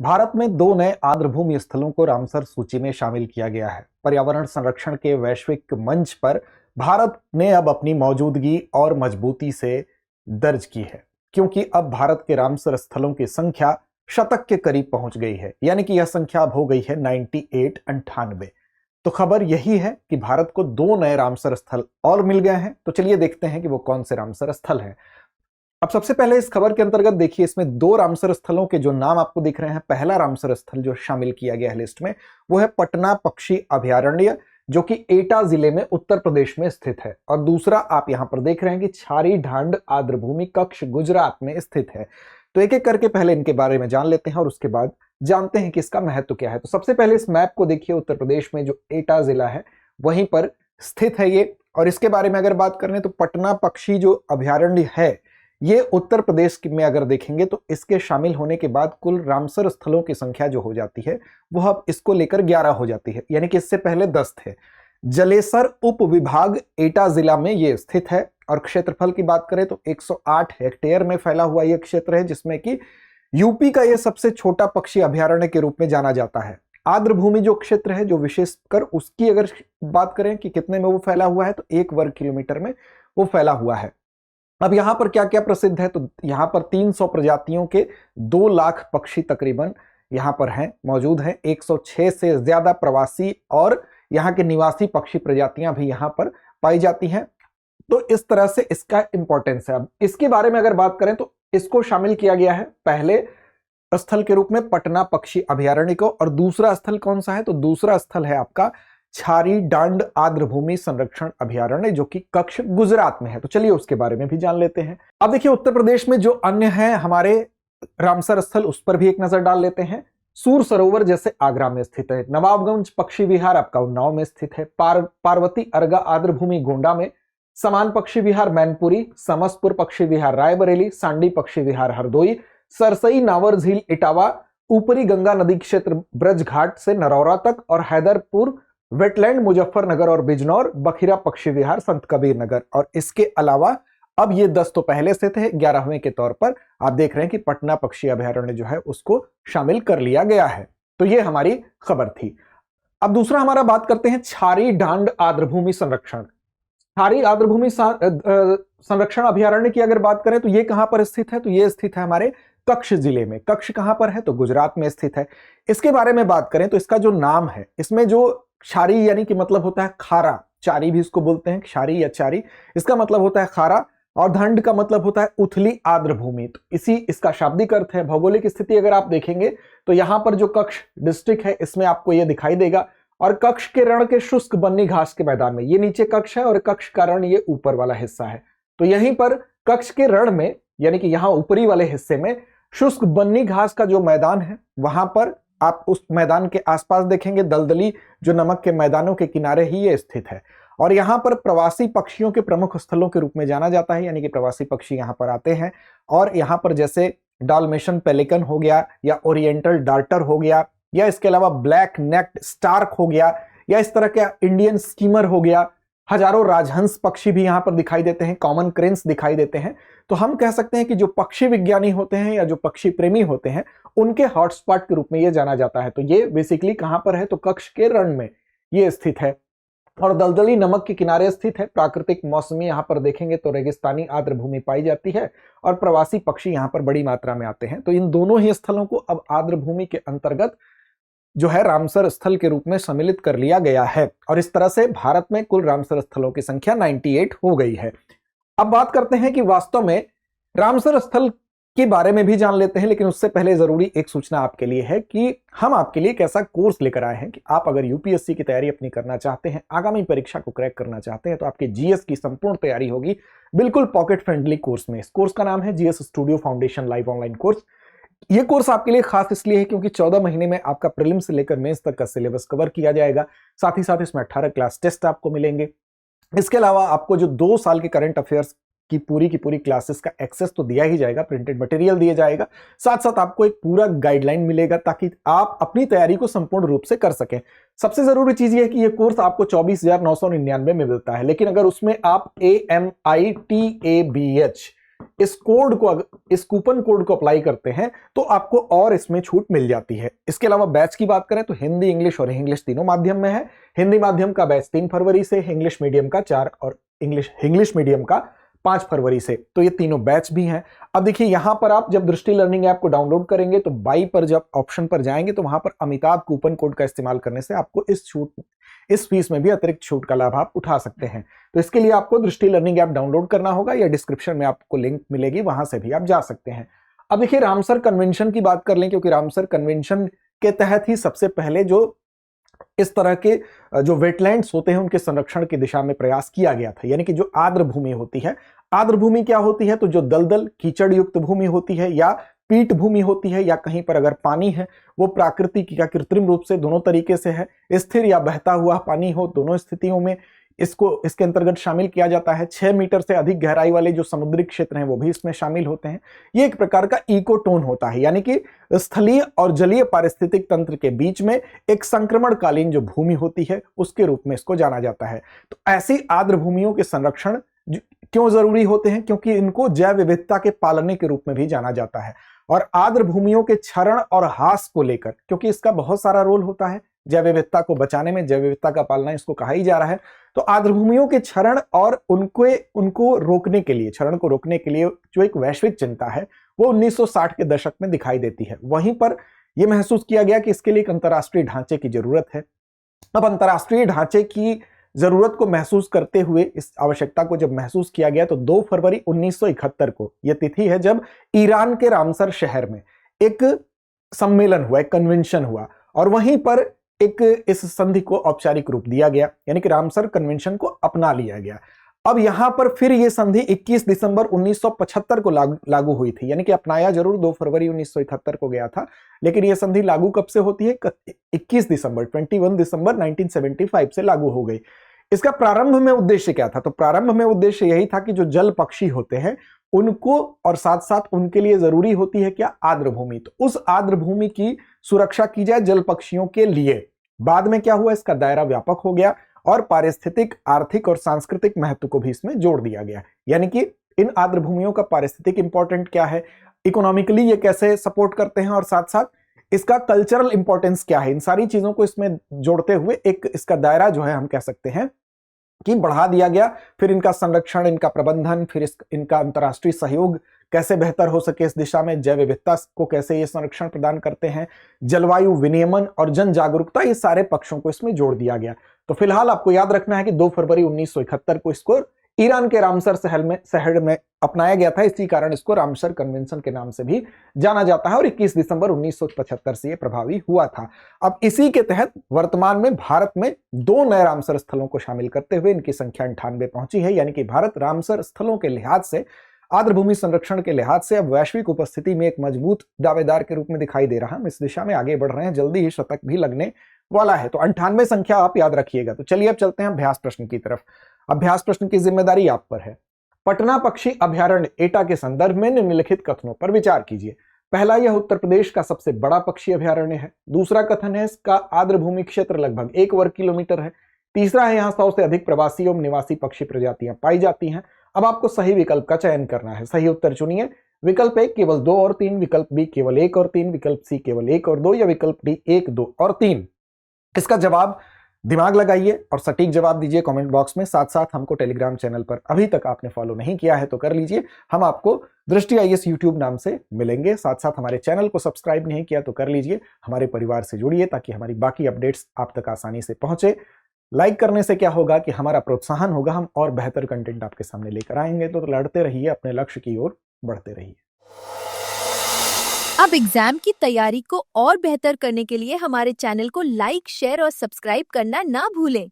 भारत में दो नए आर्द्रभूमि स्थलों को रामसर सूची में शामिल किया गया है। पर्यावरण संरक्षण के वैश्विक मंच पर भारत ने अब अपनी मौजूदगी और मजबूती से दर्ज की है, क्योंकि अब भारत के रामसर स्थलों की संख्या शतक के करीब पहुंच गई है। यानी कि यह संख्या अब हो गई है 98। तो खबर यही है कि भारत को दो नए रामसर स्थल और मिल गए हैं। तो चलिए देखते हैं कि वो कौन से रामसर स्थल हैं। अब सबसे पहले इस खबर के अंतर्गत देखिए, इसमें दो रामसर स्थलों के जो नाम आपको दिख रहे हैं। पहला रामसर स्थल जो शामिल किया गया है लिस्ट में, वो है पटना पक्षी अभयारण्य, जो कि एटा जिले में उत्तर प्रदेश में स्थित है। और दूसरा आप यहां पर देख रहे हैं कि छारी ढांड आर्द्रभूमि कक्ष गुजरात में स्थित है। तो एक एक करके पहले इनके बारे में जान लेते हैं और उसके बाद जानते हैं कि इसका महत्व क्या है। तो सबसे पहले इस मैप को देखिए, उत्तर प्रदेश में जो एटा जिला है वहीं पर स्थित है ये। और इसके बारे में अगर बात करें तो पटना पक्षी जो अभयारण्य है, ये उत्तर प्रदेश में अगर देखेंगे तो इसके शामिल होने के बाद कुल रामसर स्थलों की संख्या जो हो जाती है वो अब इसको लेकर 11 हो जाती है। यानी कि इससे पहले 10 थे। जलेसर उप विभाग एटा जिला में ये स्थित है। और क्षेत्रफल की बात करें तो 108 हेक्टेयर में फैला हुआ यह क्षेत्र है, जिसमें कि यूपी का यह सबसे छोटा पक्षी अभयारण्य के रूप में जाना जाता है। आर्द्रभूमि जो क्षेत्र है, जो विशेषकर उसकी अगर बात करें कि कितने में वो फैला हुआ है, तो 1 वर्ग किलोमीटर में वो फैला हुआ है। अब यहां पर क्या क्या प्रसिद्ध है, तो यहां पर 300 प्रजातियों के 2 लाख पक्षी तकरीबन यहां पर हैं, मौजूद हैं। 106 से ज्यादा प्रवासी और यहां के निवासी पक्षी प्रजातियां भी यहां पर पाई जाती हैं। तो इस तरह से इसका इंपॉर्टेंस है। अब इसके बारे में अगर बात करें तो इसको शामिल किया गया है पहले स्थल के रूप में पटना पक्षी अभयारण्य को। और दूसरा स्थल कौन सा है, तो दूसरा स्थल है आपका छारी डांड आर्द्रभूमि संरक्षण अभयारण्य, जो कि कक्ष गुजरात में है। तो चलिए उसके बारे में भी जान लेते हैं। अब देखिए, उत्तर प्रदेश में जो अन्य है हमारे रामसर स्थल, उस पर भी एक नजर डाल लेते हैं। सूर सरोवर जैसे आगरा में स्थित है। नवाबगंज पक्षी विहार आपका उन्नाव में स्थित है। पार्वती अर्गा आर्द्रभूमि गोंडा में। समान पक्षी विहार मैनपुरी। समसपुर पक्षी विहार रायबरेली। सांडी पक्षी विहार हरदोई। सरसई नावर झील इटावा। ऊपरी गंगा नदी क्षेत्र ब्रज घाट से नरौरा तक। और हैदरपुर वेटलैंड मुजफ्फरनगर और बिजनौर। बखिरा पक्षी विहार संत कबीर नगर। और इसके अलावा अब ये 10 तो पहले से थे, 11वें के तौर पर आप देख रहे हैं कि पटना पक्षी अभयारण्य जो है उसको शामिल कर लिया गया है। तो ये हमारी खबर थी। अब दूसरा हमारा बात करते हैं छारी ढांड आर्द्रभूमि संरक्षण। छारी आर्द्रभूमि संरक्षण अभयारण्य की अगर बात करें तो ये कहां पर स्थित है, तो ये स्थित है हमारे कच्छ जिले में। कच्छ कहां पर है, तो गुजरात में स्थित है। इसके बारे में बात करें तो इसका जो नाम है, इसमें जो क्षारी यानी कि मतलब होता है खारा, चारी भी इसको बोलते हैं, क्षारी या चारी, इसका मतलब होता है खारा। और दंड का मतलब होता है उथली आर्द्रभूमि। तो इसी इसका शाब्दिक अर्थ है। भौगोलिक स्थिति अगर आप देखेंगे तो यहां पर जो कच्छ डिस्ट्रिक्ट है इसमें आपको यह दिखाई देगा। और कच्छ के रण के शुष्क बन्नी घास के मैदान में, ये नीचे कच्छ है और कच्छ का रण ये ऊपर वाला हिस्सा है। तो यहीं पर कच्छ के रण में, यानी कि यहां ऊपरी वाले हिस्से में शुष्क बन्नी घास का जो मैदान है, वहां पर आप उस मैदान के आसपास देखेंगे दलदली जो नमक के मैदानों के किनारे ही ये स्थित है। और यहां पर प्रवासी पक्षियों के प्रमुख स्थलों के रूप में जाना जाता है। यानी कि प्रवासी पक्षी यहां पर आते हैं। और यहां पर जैसे डाल्मेशन पेलिकन हो गया, या ओरिएंटल डार्टर हो गया, या इसके अलावा ब्लैक नेक्ड स्टार्क हो गया, या इस तरह का इंडियन स्कीमर हो गया। हजारों राजहंस पक्षी भी यहां पर दिखाई देते हैं, कॉमन क्रेन्स दिखाई देते हैं। तो हम कह सकते हैं कि जो पक्षी विज्ञानी होते हैं या जो पक्षी प्रेमी होते हैं, उनके हॉटस्पॉट के रूप में यह जाना जाता है। तो ये बेसिकली कहां पर है, तो कच्छ के रण में ये स्थित है। और दलदली नमक के किनारे स्थित है। प्राकृतिक मौसमी यहां पर देखेंगे तो रेगिस्तानी आर्द्रभूमि पाई जाती है। और प्रवासी पक्षी यहां पर बड़ी मात्रा में आते हैं। तो इन दोनों ही स्थलों को अब आर्द्रभूमि के अंतर्गत जो है रामसर स्थल के रूप में सम्मिलित कर लिया गया है। और इस तरह से भारत में कुल रामसर स्थलों की संख्या 98 हो गई है। अब बात करते हैं कि वास्तव में रामसर स्थल के बारे में भी जान लेते हैं। लेकिन उससे पहले जरूरी एक सूचना आपके लिए है कि हम आपके लिए एक ऐसा कोर्स लेकर आए हैं कि आप अगर यूपीएससी की तैयारी अपनी करना चाहते हैं, आगामी परीक्षा को क्रैक करना चाहते हैं, तो आपके जीएस की संपूर्ण तैयारी होगी बिल्कुल पॉकेट फ्रेंडली कोर्स में। इस कोर्स का नाम है GS studio foundation live online course. ये कोर्स आपके लिए खास इसलिए है क्योंकि 14 महीने में आपका प्रीलिम से लेकर मेंस तक का सिलेबस कवर किया जाएगा। साथ ही साथ इसमें 18 क्लास टेस्ट आपको मिलेंगे। इसके अलावा आपको जो 2 साल के करंट अफेयर्स की पूरी क्लासेस का एक्सेस तो दिया ही जाएगा, प्रिंटेड मटेरियल दिया जाएगा। साथ साथ आपको एक पूरा गाइडलाइन मिलेगा ताकि आप अपनी तैयारी को संपूर्ण रूप से कर सकें। सबसे जरूरी चीज ये है कि ये कोर्स आपको 24,999 में मिलता है। लेकिन अगर उसमें आप AMITABH इस कूपन कोड को अप्लाई करते हैं तो आपको और इसमें छूट मिल जाती है। इसके अलावा बैच की बात करें तो हिंदी, इंग्लिश और इंग्लिश तीनों माध्यम में है। हिंदी माध्यम का बैच 3 फरवरी से, इंग्लिश मीडियम का 4 और इंग्लिश मीडियम का 5 फरवरी से। तो ये तीनों बैच भी हैं। अब देखिए यहां पर आप जब दृष्टि लर्निंग ऐप को डाउनलोड करेंगे तो बाई पर जब ऑप्शन पर जाएंगे तो वहां पर अमिताभ कूपन कोड का इस्तेमाल करने से आपको इस फीस में भी अतिरिक्त छूट का लाभ आप उठा सकते हैं। तो इसके लिए आपको दृष्टि लर्निंग ऐप डाउनलोड करना होगा या डिस्क्रिप्शन में आपको लिंक मिलेगी, वहां से भी आप जा सकते हैं। अब देखिए रामसर कन्वेंशन की बात कर लें, क्योंकि रामसर कन्वेंशन के तहत ही सबसे पहले जो इस तरह के जो वेटलैंड्स होते हैं उनके संरक्षण की दिशा में प्रयास किया गया था। यानी कि जो आर्द्र भूमि होती है, आर्द्र भूमि क्या होती है, तो जो दलदल कीचड़ युक्त भूमि होती है या पीठ भूमि होती है या कहीं पर अगर पानी है वो प्राकृतिक या कृत्रिम रूप से दोनों तरीके से है, स्थिर या बहता हुआ पानी हो, दोनों स्थितियों में इसके अंतर्गत शामिल किया जाता है। 6 मीटर से अधिक गहराई वाले जो समुद्री क्षेत्र हैं वो भी इसमें शामिल होते हैं। ये एक प्रकार का इकोटोन होता है, यानी कि स्थलीय और जलीय पारिस्थितिक तंत्र के बीच में एक संक्रमणकालीन जो भूमि होती है उसके रूप में इसको जाना जाता है। तो ऐसी आर्द्र भूमियों के संरक्षण क्यों जरूरी होते हैं, क्योंकि इनको जैव विविधता के पालने के रूप में भी जाना जाता है। और आर्द्र भूमियों के क्षरण और ह्रास को लेकर, क्योंकि इसका बहुत सारा रोल होता है जैव विविधता को बचाने में, जैव विविधता का पालना इसको कहा ही जा रहा है। तो आर्द्र भूमियों के क्षरण और उनको रोकने के लिए, क्षरण को रोकने के लिए जो एक वैश्विक चिंता है वो 1960 के दशक में दिखाई देती है। वहीं पर यह महसूस किया गया कि इसके लिए एक अंतर्राष्ट्रीय ढांचे की जरूरत है। अब अंतर्राष्ट्रीय ढांचे की जरूरत को महसूस करते हुए, इस आवश्यकता को जब महसूस किया गया तो 2 फरवरी 1971 को यह तिथि है जब ईरान के रामसर शहर में एक सम्मेलन हुआ, एक कन्वेंशन हुआ और वहीं पर एक इस संधि को औपचारिक रूप दिया गया, यानी कि रामसर कन्वेंशन को अपना लिया गया। अब यहां पर फिर यह संधि 21 दिसंबर 1975 को लागू हुई थी, यानी कि अपनाया जरूर 2 फरवरी 1971 को गया था, लेकिन यह संधि लागू कब से होती है, 21 दिसंबर 1975 से लागू हो गई। इसका प्रारंभ में उद्देश्य क्या था, तो प्रारंभ में उद्देश्य यही था कि जो जल पक्षी होते हैं उनको और साथ साथ उनके लिए जरूरी होती है क्या, आर्द्र भूमि, तो उस आर्द्र भूमि की सुरक्षा की जाए जल पक्षियों के लिए। बाद में क्या हुआ, इसका दायरा व्यापक हो गया और पारिस्थितिक, आर्थिक और सांस्कृतिक महत्व को भी इसमें जोड़ दिया गया। यानी कि इन आर्द्र भूमियों का पारिस्थितिक इंपॉर्टेंट क्या है, इकोनॉमिकली ये कैसे सपोर्ट करते हैं और साथ साथ इसका कल्चरल इंपॉर्टेंस क्या है, इन सारी चीजों को इसमें जोड़ते हुए एक इसका दायरा जो है हम कह सकते हैं कि बढ़ा दिया गया। फिर इनका संरक्षण, इनका प्रबंधन, फिर इनका अंतर्राष्ट्रीय सहयोग कैसे बेहतर हो सके इस दिशा में, जैव विविधता को कैसे ये संरक्षण प्रदान करते हैं, जलवायु विनियमन और जन जागरूकता, ये सारे पक्षों को इसमें जोड़ दिया गया। तो फिलहाल आपको याद रखना है कि 2 फरवरी 1971 को इसको ईरान के रामसर शहर में अपनाया गया था, इसी कारण इसको रामसर कन्वेंशन के नाम से भी जाना जाता है और 21 दिसंबर 1975 से यह प्रभावी हुआ था। अब इसी के तहत वर्तमान में भारत में 2 नए रामसर स्थलों को शामिल करते हुए इनकी संख्या 98 पहुंची है, यानी कि भारत रामसर स्थलों के लिहाज से, आर्द्र भूमि संरक्षण के लिहाज से अब वैश्विक उपस्थिति में एक मजबूत दावेदार के रूप में दिखाई दे रहा है। हम इस दिशा में आगे बढ़ रहे हैं, जल्दी ही शतक भी लगने वाला है। तो 98 संख्या आप याद रखिएगा। तो चलिए अब चलते हैं अभ्यास प्रश्न की तरफ। अभ्यास प्रश्न की जिम्मेदारी आप पर है। पटना पक्षी अभयारण्य एटा के संदर्भ में निम्नलिखित कथनों पर विचार कीजिए। पहला, यह उत्तर प्रदेश का सबसे बड़ा पक्षी अभयारण्य है। दूसरा कथन है इसका आर्द्र भूमि क्षेत्र लगभग 1 वर्ग किलोमीटर है। तीसरा है यहाँ 100 से अधिक प्रवासी एवं निवासी पक्षी प्रजातियां पाई जाती हैं। अब आपको सही विकल्प का चयन करना है। सही उत्तर चुनिए। विकल्प ए केवल 2 और 3, विकल्प बी केवल 1 और 3, विकल्प सी केवल 1 और 2 या विकल्प डी 1, 2 और 3। इसका जवाब दिमाग लगाइए और सटीक जवाब दीजिए कमेंट बॉक्स में। साथ साथ हमको टेलीग्राम चैनल पर अभी तक आपने फॉलो नहीं किया है तो कर लीजिए। हम आपको दृष्टि आईएएस यूट्यूब नाम से मिलेंगे। साथ साथ हमारे चैनल को सब्सक्राइब नहीं किया तो कर लीजिए। हमारे परिवार से जुड़िए ताकि हमारी बाकी अपडेट्स आप तक आसानी से पहुंचे। लाइक करने से क्या होगा कि हमारा प्रोत्साहन होगा, हम और बेहतर कंटेंट आपके सामने लेकर आएंगे। तो लड़ते रहिए, अपने लक्ष्य की ओर बढ़ते रहिए। अब एग्जाम की तैयारी को और बेहतर करने के लिए हमारे चैनल को लाइक, शेयर और सब्सक्राइब करना ना भूलें।